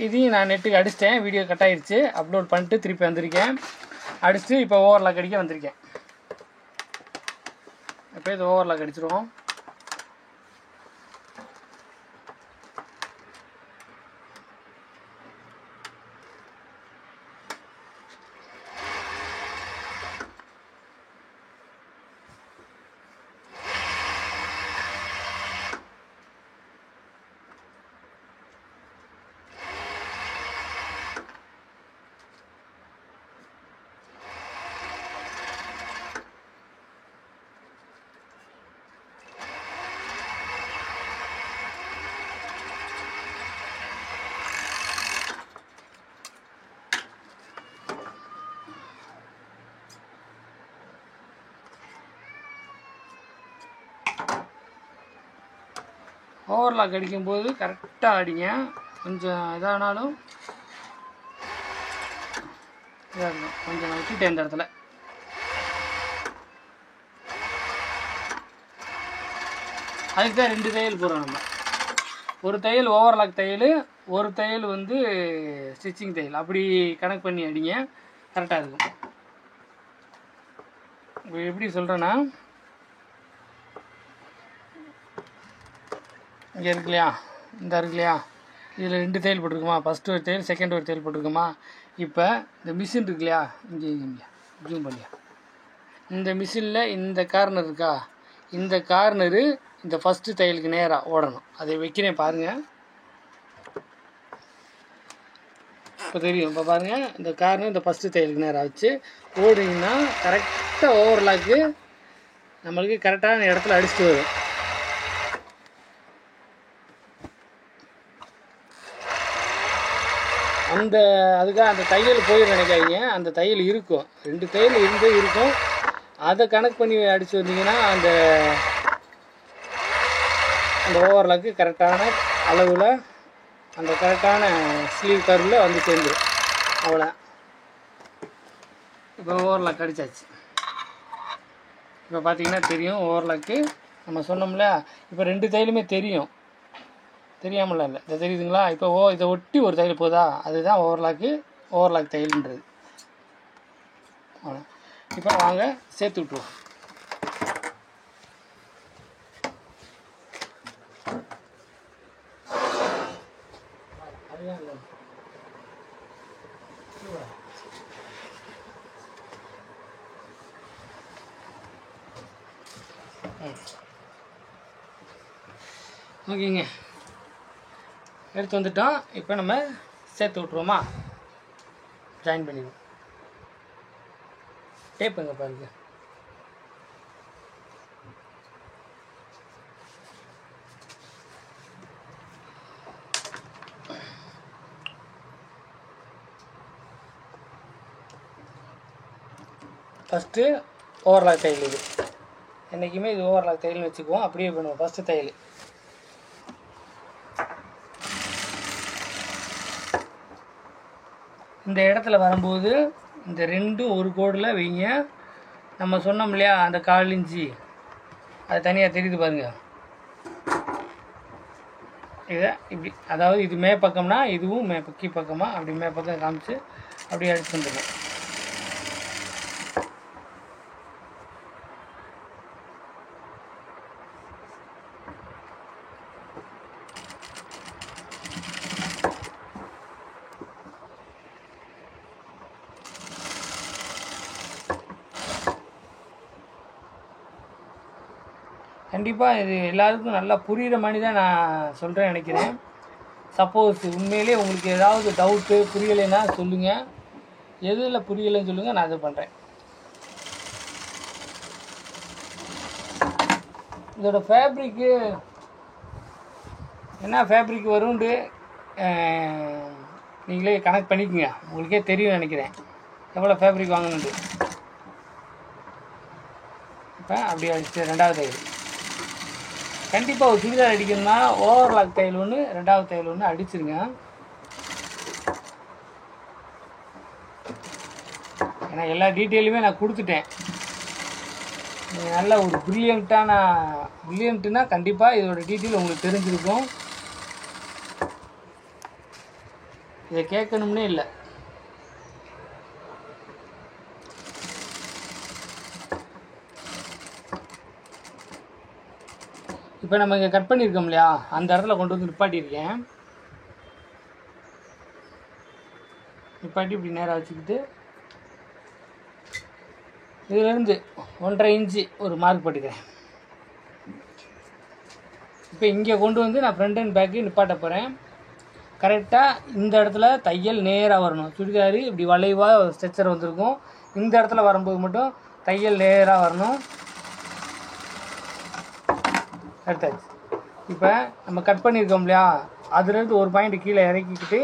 இதையும் நான் நெட்டுக்கு அடிச்சிட்டேன். வீடியோ கட் ஆகிடுச்சு. அப்லோட் பண்ணிட்டு திருப்பி வந்திருக்கேன். அடிச்சுட்டு இப்போ ஓவர்லாக் அடிக்க வந்திருக்கேன். இப்போ இது ஓவர்லாக் அடிச்சிருவோம். ஓவர்லாக் அடிக்கும்போது கரெக்டாக அடிங்க. கொஞ்சம் இதானாலும் இதாக இருக்கும். கொஞ்சம் நான் விட்டுட்டேன் இந்த இடத்துல. அதுக்கு தான் 2 தையல் போடுறோம் நம்ம. ஒரு தையல் ஓவர்லாக் தையல், ஒரு தையல் வந்து ஸ்டிச்சிங் தையல். அப்படி கணக்கு பண்ணி அடிங்க, கரெக்டாக இருக்கும். இப்போ எப்படி சொல்கிறேன்னா, இங்கே இருக்கு இல்லையா, இந்த இருக்கு இல்லையா, இதில் 2 தையல் போட்டிருக்குமா, ஃபஸ்ட்டு ஒரு தையல், செகண்ட் ஒரு தையல் போட்டிருக்குமா. இப்போ இந்த மிஷின் இருக்கு இல்லையா, இங்கே ஜூம் பண்ணியா, இந்த மிஷினில் இந்த கார்னர் இருக்கா, இந்த கார்னரு இந்த ஃபஸ்ட்டு தையலுக்கு நேராக ஓடணும். அதை வைக்கிறேன் பாருங்கள். இப்போ தெரியும். இப்போ பாருங்கள், இந்த கார்னர் இந்த ஃபஸ்ட்டு தையலுக்கு நேராக வச்சு ஓடிங்கன்னா கரெக்டாக ஓவர்லாக்கு நம்மளுக்கு கரெக்டான இடத்துல அடிச்சுட்டு வரும். அதுக்காக அந்த தையல் போய் நினைக்காதீங்க. அந்த தையல் இருக்கும், 2 தையல் இருக்கும். அதை கணக்கு பண்ணி அடித்து வந்தீங்கன்னா அந்த ஓவர்லாக்கு கரெக்டான அளவில், அந்த கரெக்டான ஸ்லீவ் கர்வில் வந்து சேர்ந்துடும். அவ்வளோ. இப்போ ஓவர்லாக் அடித்தாச்சு. இப்போ பார்த்தீங்கன்னா தெரியும் ஓவர்லாக்கு. நம்ம சொன்னோம்ல, இப்போ 2 தையலுமே தெரியும். தெரியாமல இல்லை, இதை தெரியுதுங்களா. இப்போ இதை ஒட்டி ஒரு தையல் போதா, அதுதான் ஓவர்லாக் தையல்ன்றது. அவ்வளோ. இப்போ வாங்க சேர்த்து விட்டுருவோம். ஓகேங்க, எடுத்து வந்துட்டோம். இப்போ நம்ம சேர்த்து விட்ருவோமா, ஜாயின் பண்ணிடுவோம். டேப்புங்க பாருங்க. ஃபஸ்ட்டு ஓவர்லாக் தையல். இது என்றைக்குமே இது ஓவர்லாக் தையல்னு வச்சுக்குவோம். அப்படியே பண்ணுவோம். ஃபஸ்ட்டு தையல் இந்த இடத்துல வரும்போது இந்த 2 ஒரு கோடில் வைங்க. நம்ம சொன்னோம் இல்லையா, அந்த 1/4 இன்ச்சு அது தனியாக தெரியுது பாருங்கள். இதை இப்படி, அதாவது இது மே பக்கம்னா இதுவும் கீ பக்கமாக அப்படி மே பக்கம் காமிச்சு அப்படியே அடிச்சு வந்துடுவோம். கண்டிப்பாக இது எல்லாருக்கும் நல்லா புரிகிற மாதிரி தான் நான் சொல்கிறேன் நினைக்கிறேன். சப்போஸ் உண்மையிலே உங்களுக்கு ஏதாவது டவுட்டு புரியலைன்னா சொல்லுங்கள். எதில் புரியலைன்னு சொல்லுங்கள், நான் இது பண்ணுறேன். இதோட ஃபேப்ரிக்கு என்ன ஃபேப்ரிக் வரும்னு நீங்களே கனெக்ட் பண்ணிக்கோங்க. உங்களுக்கே தெரியும் நினைக்கிறேன் எவ்வளோ ஃபேப்ரிக் வாங்கணுன்ட்டு. இப்போ அப்படியே அடிச்சு 2வது தையல். கண்டிப்பாக ஒரு சுடிதார் அடிக்கணும்னா ஓவர்லாக் தையல் ஒன்று, 2வது தையல் ஒன்று அடிச்சிருங்க. ஏன்னா எல்லா டீட்டெயிலுமே நான் கொடுத்துட்டேன். நல்ல ஒரு பிரில்லியண்ட்டுனா கண்டிப்பாக இதோட டீட்டெயில் உங்களுக்கு தெரிஞ்சிருக்கும். இதை கேட்கணும்னே இல்லை. இப்போ நம்ம இங்கே கட் பண்ணியிருக்கோம் இல்லையா, அந்த இடத்துல கொண்டு வந்து நிப்பாட்டியிருக்கேன். நிப்பாட்டி இப்படி நேராக வச்சுக்கிட்டு இதுலேருந்து 1.5 இன்ச்சு ஒரு மார்க் போட்டுக்கிறேன். இப்போ இங்கே கொண்டு வந்து நான் ஃப்ரண்ட் அண்ட் பேக்கு நிப்பாட்ட போகிறேன். கரெக்டாக இந்த இடத்துல தையல் நேராக வரணும். சுடிதார் இப்படி வளைவாக ஸ்ட்ரெச்சர் வந்திருக்கும். இந்த இடத்துல வரும்போது மட்டும் தையல் நேராக வரணும். எடுத்தாச்சு. இப்போ நம்ம கட் பண்ணியிருக்கோம் இல்லையா, அதுலேருந்து ஒரு பாயிண்ட் கீழே இறக்கிக்கிட்டு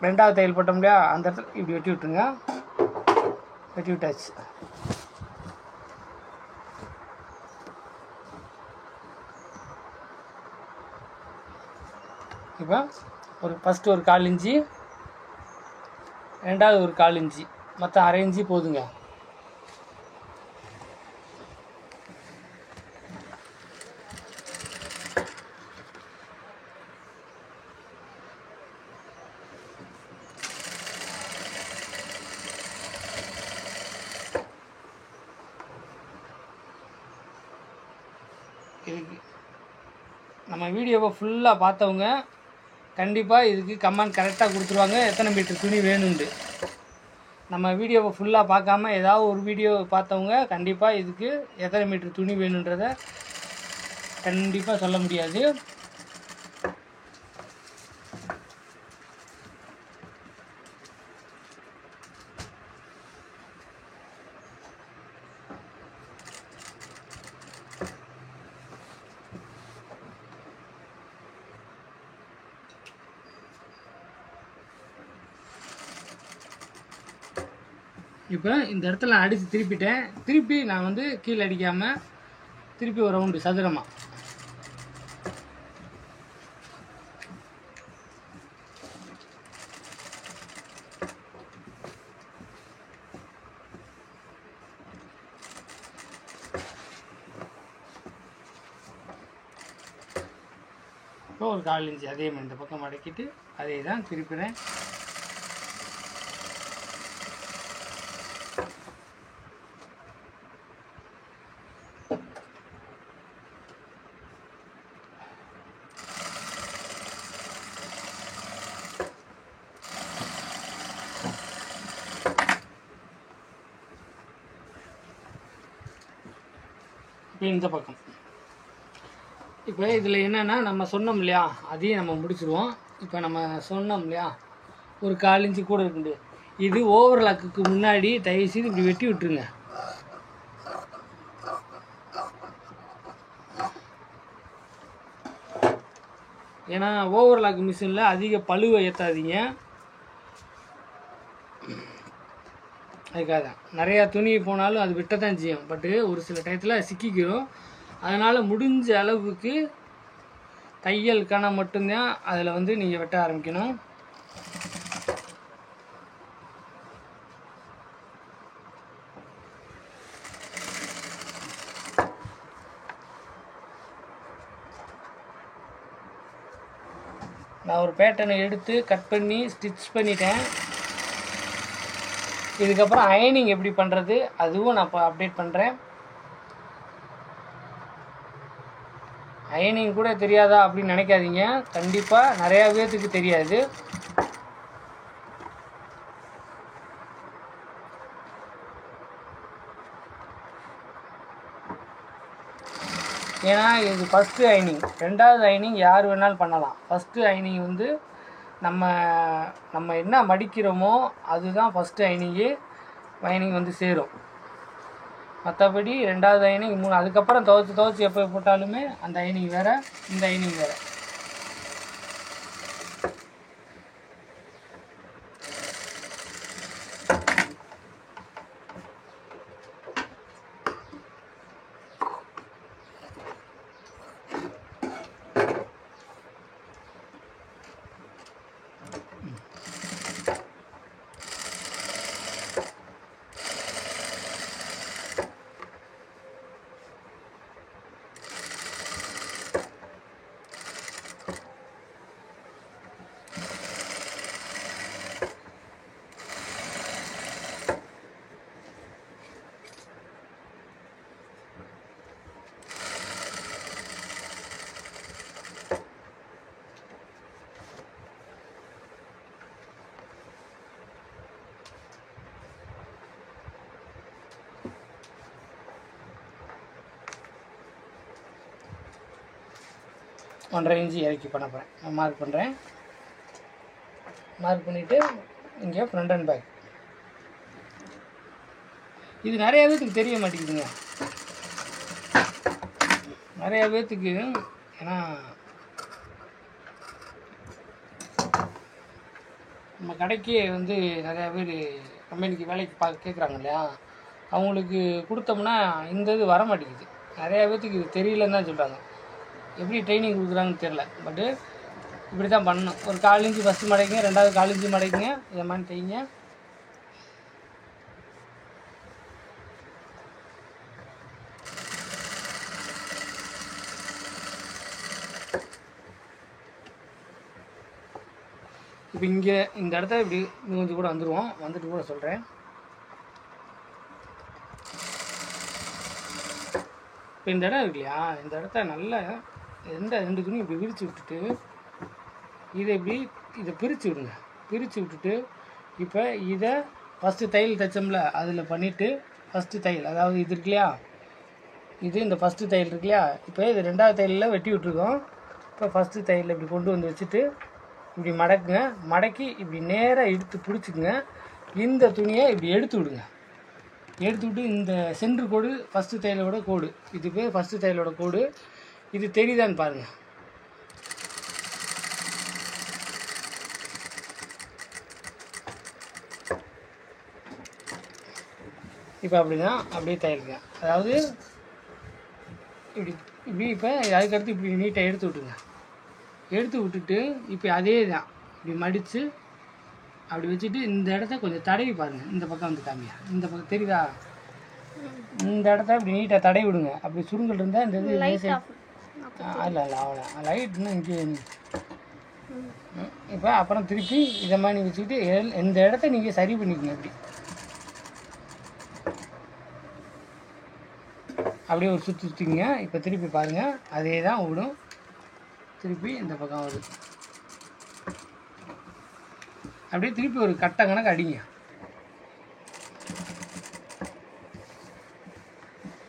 2வது தையல் போட்டோம் இல்லையா, அந்த இடத்துல இப்படி வெட்டி விட்டுருங்க. வெட்டி விட்டாச்சு. இப்போ ஃபஸ்ட்டு ஒரு 1/4 இன்ச்சு, 2வது ஒரு 1/4 இன்ச்சு, மொத்தம் 1/2 இன்ச்சு போதுங்க. இதுக்கு நம்ம வீடியோவை ஃபுல்லாக பார்த்தவங்க கண்டிப்பாக இதுக்கு கமெண்ட் கரெக்டாக கொடுத்துருவாங்க, எத்தனை மீட்டர் துணி வேணும்ண்டு. நம்ம வீடியோவை ஃபுல்லாக பார்க்காம ஏதாவது ஒரு வீடியோ பார்த்தவங்க கண்டிப்பாக இதுக்கு எத்தனை மீட்டர் துணி வேணுன்றதை கண்டிப்பாக சொல்ல முடியாது. இப்போ இந்த இடத்துல நான் அடித்து திருப்பிட்டேன். திருப்பி நான் வந்து கீழே அடிக்காமல் திருப்பி ஒரு ரவுண்டு சதுரமாக இப்போ ஒரு 1/4 இன்ச்சு அதே மாதிரி இந்த பக்கம் மடக்கிட்டு அதே தான் திருப்பினேன். இப்போ இந்த பக்கம் இப்போ இதில் என்னென்னா நம்ம சொன்னோம் இல்லையா, அதையும் நம்ம முடிச்சிடுவோம். இப்போ நம்ம சொன்னோம் இல்லையா ஒரு 1/4 இன்ச்சு கூட இருக்குது. இது ஓவர்லாக்குக்கு முன்னாடி தயவுசெய்து இப்படி வெட்டி விட்டுருங்க. ஏன்னா ஓவர்லாக் மிஷினில் அதிக பழுவை ஏற்றாதீங்க. அதுக்காக தான் நிறையா துணி போனாலும் அது விட்ட தான் செய்யும், பட்டு ஒரு சில டயத்தில் சிக்கிக்கிறோம். அதனால் முடிஞ்ச அளவுக்கு தையலுக்கான மட்டும்தான் அதில் வந்து நீங்கள் வெட்ட ஆரம்பிக்கணும். நான் ஒரு பேட்டர்னை எடுத்து கட் பண்ணி ஸ்டிச் பண்ணிட்டேன். இதுக்கப்புறம் அயனிங் எப்படி பண்ணுறது அதுவும் நான் இப்போ அப்டேட் பண்ணுறேன். அயனிங் கூட தெரியாதா அப்படின்னு நினைக்காதீங்க, கண்டிப்பாக நிறையா பேர்த்துக்கு தெரியாது. ஏன்னா இது ஃபஸ்ட்டு அயனிங். 2வது அயனிங் யார் வேணாலும் பண்ணலாம். ஃபஸ்ட்டு அயனிங் வந்து நம்ம என்ன மடிக்கிறோமோ அதுதான் ஃபஸ்ட்டு அயனிங் வந்து சேரும். மற்றபடி 2வது அயனிங் 3 அதுக்கப்புறம் துவச்சி எப்போ போட்டாலுமே அந்த அயனிங் வேறு, இந்த அயனிங் வேறு. 1.5 இன்ச்சு இறக்கி பண்ண போகிறேன். நான் மார்க் பண்ணுறேன். மார்க் பண்ணிவிட்டு இங்கே ஃப்ரண்ட் அண்ட் பேக். இது நிறையா பேர்த்துக்கு தெரிய மாட்டேங்குதுங்க. நிறையா பேர்த்துக்கு ஏன்னா நம்ம கடைக்கு வந்து நிறையா பேர் கம்பெனிக்கு வேலைக்கு கேட்குறாங்க இல்லையா, அவங்களுக்கு கொடுத்தோம்னா இந்த இது வர மாட்டேங்குது. நிறையா பேர்த்துக்கு இது தெரியலன்னு தான் சொல்கிறாங்க. எப்படி ட்ரைனிங் கொடுக்குறாங்கன்னு தெரில. பட்டு இப்படி தான் பண்ணணும். ஒரு 1/4 இன்ச்சு ஃபஸ்ட்டு மடைக்குங்க, 2வது 1/4 இன்ச்சு மடைக்குங்க, இதை மாதிரி தைங்க. இப்போ இங்கே இந்த இடத்த இப்படி கொஞ்சம் கூட வந்துடுவோம். வந்துட்டு கூட சொல்கிறேன். இப்போ இந்த இடம் இருக்கு இல்லையா, இந்த இடத்த நல்லா எந்த 2 துணி இப்படி விரித்து விட்டுட்டு இதை பிரித்து விடுங்க. பிரித்து விட்டுட்டு இப்போ இதை ஃபஸ்ட்டு தையல் தைச்சோம்ல அதில் பண்ணிவிட்டு ஃபஸ்ட்டு தையல், அதாவது இது இருக்கு இல்லையா, இது இந்த ஃபஸ்ட்டு தையல் இருக்கு இல்லையா, இப்போ இது 2வது தையலில் வெட்டி விட்ருக்கோம். இப்போ ஃபஸ்ட்டு தையலில் இப்படி கொண்டு வந்து வச்சுட்டு இப்படி மடக்குங்க. மடக்கி இப்படி நேராக எடுத்து பிடிச்சிக்குங்க. இந்த துணியை இப்படி எடுத்து விடுங்க. எடுத்து விட்டு இந்த சென்ட்ரு கோடு ஃபஸ்ட்டு தையலோட கோடு, இது பேர் ஃபஸ்ட்டு தையலோட கோடு. இது தெரியுதான்னு பாருங்கள். இப்போ அப்படி தான் அப்படியே தையலுங்க. அதாவது இப்படி இப்படி இப்போ அதுக்கடுத்து இப்படி நீட்டாக எடுத்து விட்டுங்க. எடுத்து விட்டுட்டு இப்போ அதே தான் இப்படி மடித்து அப்படி வச்சுட்டு இந்த இடத்த கொஞ்சம் தடவி பாருங்கள். இந்த பக்கம் வந்து காமியா, இந்த பக்கம் தெரியுதா, இந்த இடத்த இப்படி நீட்டாக தடவி விடுங்க. அப்படி சுருங்கல் இருந்தால் இந்த இது இல்லை அவ்வளோ லைட்னா இங்கே. இப்போ அப்புறம் திருப்பி இதை மாதிரி வச்சுக்கிட்டு இந்த இடத்த நீங்கள் சரி பண்ணிக்கோங்க. இப்படி அப்படியே ஒரு சுற்றிங்க. இப்போ திருப்பி பாருங்கள், அதே தான் விடும். திருப்பி இந்த பக்கம் வருது. அப்படியே திருப்பி ஒரு கட்ட கணக்கு அடிங்க.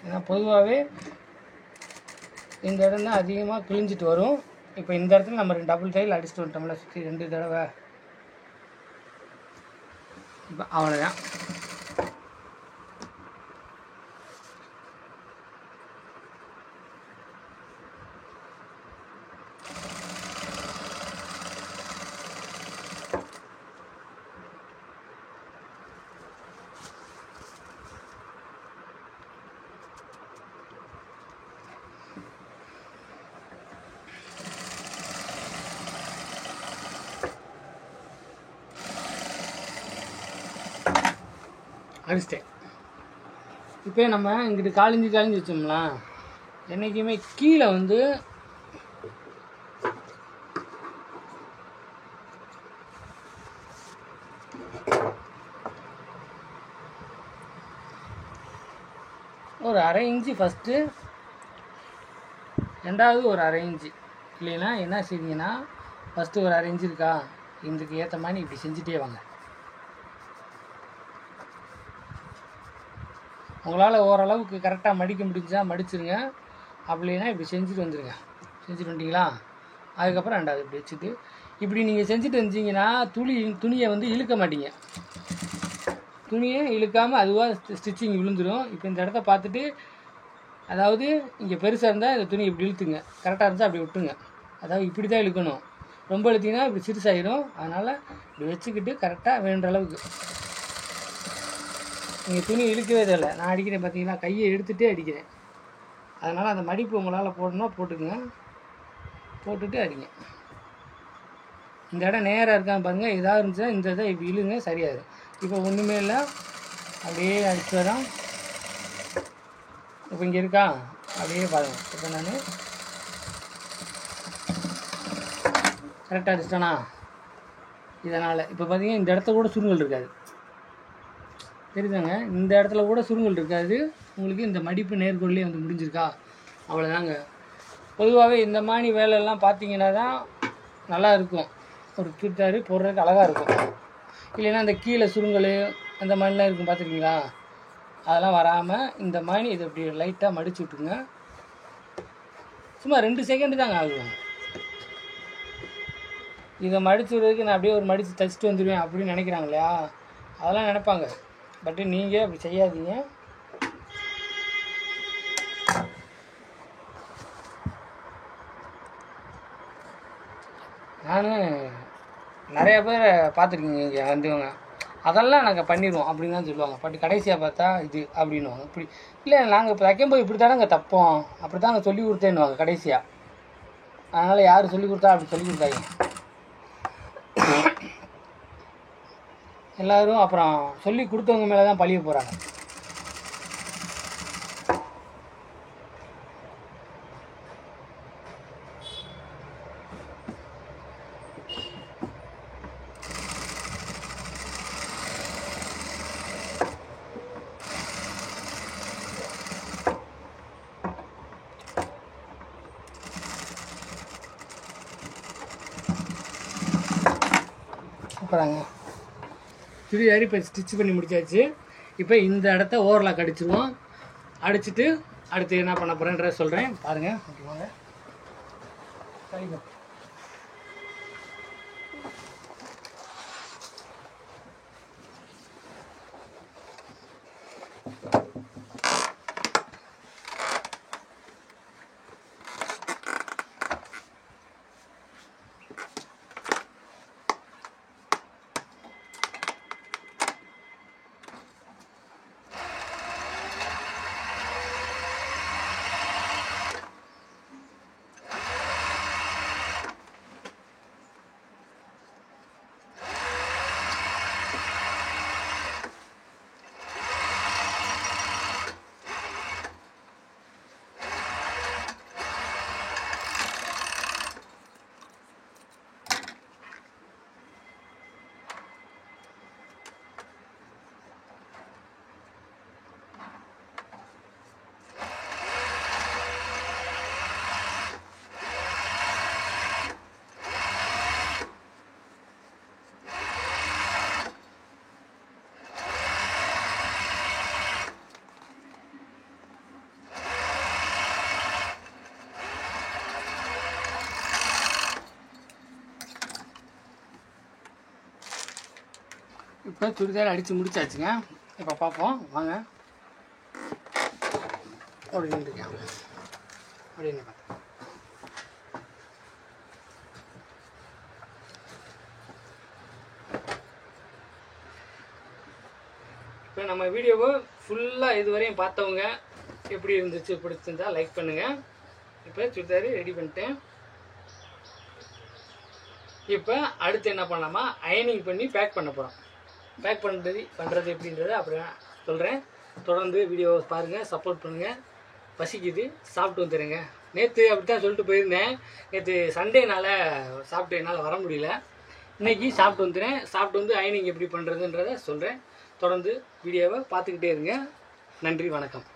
ஏன்னா பொதுவாகவே இந்த இடம் தான் அதிகமாக கிழிஞ்சிட்டு வரும். இப்போ இந்த இடத்துல நம்ம 2 டபுள் தையல் அடிச்சுட்டு வந்துட்டோம்ல, சுற்றி 2 தடவை. இப்போ அவ்வளோதான். அடிச்சிட்டேன். இப்போ நம்ம இங்கிட்டு காலிஞ்சு வச்சோம்னா என்றைக்குமே கீழே வந்து ஒரு 1/2 இன்ச்சு ஃபஸ்ட்டு, 2வது ஒரு 1/2 இன்ச்சு. இல்லைன்னா என்ன செய்வீங்கன்னா ஃபஸ்ட்டு ஒரு 1/2 இன்ச்சு இருக்கா, இதுக்கு ஏற்ற மாதிரி இப்படி செஞ்சுட்டே வாங்க. உங்களால் ஓரளவுக்கு கரெக்டாக மடிக்க முடிஞ்சால் மடிச்சிருங்க. அப்படின்னா இப்படி செஞ்சுட்டு வந்துடுங்க. செஞ்சுட்டு வந்துட்டிங்களா, அதுக்கப்புறம் 2வது இப்படி வச்சுட்டு இப்படி நீங்கள் செஞ்சுட்டு வந்துச்சிங்கன்னா துணியை வந்து இழுக்க மாட்டீங்க. துணியை இழுக்காமல் அதுவாக ஸ்டிச்சிங் விழுந்துடும். இப்போ இந்த இடத்த பார்த்துட்டு, அதாவது இங்கே பெருசாக இருந்தால் இந்த துணி இப்படி இழுத்துங்க, கரெக்டாக இருந்தால் அப்படி விட்டுங்க. அதாவது இப்படி தான் இழுக்கணும். ரொம்ப இழுத்திங்கன்னா இப்படி சிறுசாயிடும். அதனால் இப்படி வச்சுக்கிட்டு கரெக்டாக வேணுன்ற அளவுக்கு. நீங்கள் துணி இழுக்கவே தேவை. நான் அடிக்கிறேன் பார்த்தீங்களா, கையை எடுத்துகிட்டே அடிக்கிறேன். அதனால் அந்த மடிப்பு உங்களால் போடணும்னா போட்டுக்குங்க, போட்டுட்டு அடிங்க. இந்த இடம் நேராக இருக்கான்னு பாருங்கள். இதாக இருந்துச்சுன்னா இந்த இதை இப்படி இழுங்க, சரியாயிடும். இப்போ ஒன்றுமே இல்லை, அப்படியே அடிச்சு வரோம். இப்போ இங்கே இருக்கா, அப்படியே பாருங்கள். இப்போ நான் கரெக்டாக அடிச்சிட்டேனா, இதனால் இப்போ பார்த்தீங்கன்னா இந்த இடத்த கூட சுருங்கல் இருக்காது. தெரியுதாங்க, இந்த இடத்துல கூட சுருங்கல் இருக்காது. உங்களுக்கு இந்த மடிப்பு நேர்கோட்டிலே வந்து முடிஞ்சிருக்கா, அவ்வளோதாங்க. பொதுவாகவே இந்த மாதிரி வேலையெல்லாம் பார்த்தீங்கன்னா தான் நல்லா இருக்கும். ஒரு சுடிதாரு போடுறதுக்கு அழகாக இருக்கும். இல்லைன்னா இந்த கீழே சுருங்கல் அந்த மாதிரிலாம் இருக்கும், பார்த்துருக்கீங்களா, அதெல்லாம் வராமல் இந்த மாதிரி இதை இப்படி லைட்டாக மடிச்சு விட்டுங்க. சும்மா 2 செகண்டு தாங்க ஆகும். இதை மடித்து விடுறதுக்கு நான் அப்படியே ஒரு மடித்து தைச்சிட்டு வந்துடுவேன் அப்படின்னு நினைக்கிறாங்க இல்லையா, அதெல்லாம் நினைப்பாங்க. பட்டு நீங்கள் அப்படி செய்யாதீங்க. நான் நிறையா பேர் பார்த்துருக்கீங்க இங்கே வந்தவங்க, அதெல்லாம் நாங்கள் பண்ணிடுவோம் அப்படின்னு தான் சொல்லுவாங்க. பட் கடைசியாக பார்த்தா இது அப்படின்னுவாங்க. இப்படி இல்லை, நாங்கள் இப்போ தைக்கும்போது இப்படி தானேங்க தப்போம், அப்படி தாங்க சொல்லி கொடுத்தேன்னுவாங்க கடைசியாக. அதனால் யார் சொல்லி கொடுத்தா அப்படி சொல்லி கொடுத்தாங்க எல்லோரும். அப்புறம் சொல்லி கொடுத்தவங்க மேலே தான் பழிய போகிறாங்க. சூப்பராங்க. சுடிதார் இப்போ ஸ்டிச் பண்ணி முடிச்சாச்சு. இப்போ இந்த இடத்த ஓவர்லாக் அடிச்சிருவோம். அடிச்சுட்டு அடுத்து என்ன பண்ண போகிறேன்றத சொல்கிறேன், பாருங்கள். ஓகேவாங்க. சரிங்க. இப்போ சுடிதார் அடித்து முடிச்சாச்சுங்க. இப்போ பார்ப்போம் வாங்க. அப்படின்னு இருக்காங்க அப்படின்னு பார்த்தேன். இப்போ நம்ம வீடியோவை ஃபுல்லாக இதுவரையும் பார்த்தவங்க எப்படி இருந்துச்சு, பிடிச்சிருந்தா லைக் பண்ணுங்கள். இப்போ சுடிதார் ரெடி பண்ணிட்டேன். இப்போ அடுத்து என்ன பண்ணலாமா, அயனிங் பண்ணி பேக் பண்ண போகிறோம். பேக் பண்ணுறது எப்படின்றத அப்புறம் சொல்கிறேன். தொடர்ந்து வீடியோவை பாருங்கள், சப்போர்ட் பண்ணுங்கள். பசிக்குது, சாப்பிட்டு வந்துடுங்க. நேற்று அப்படி தான் சொல்லிட்டு போயிருந்தேன். நேற்று சண்டேனால் சாப்பிட்டு என்னால் வர முடியல. இன்றைக்கி சாப்பிட்டு வந்துடுறேன். சாப்பிட்டு வந்து அயனிங் எப்படி பண்ணுறதுன்றதை சொல்கிறேன். தொடர்ந்து வீடியோவை பார்த்துக்கிட்டே இருங்க. நன்றி, வணக்கம்.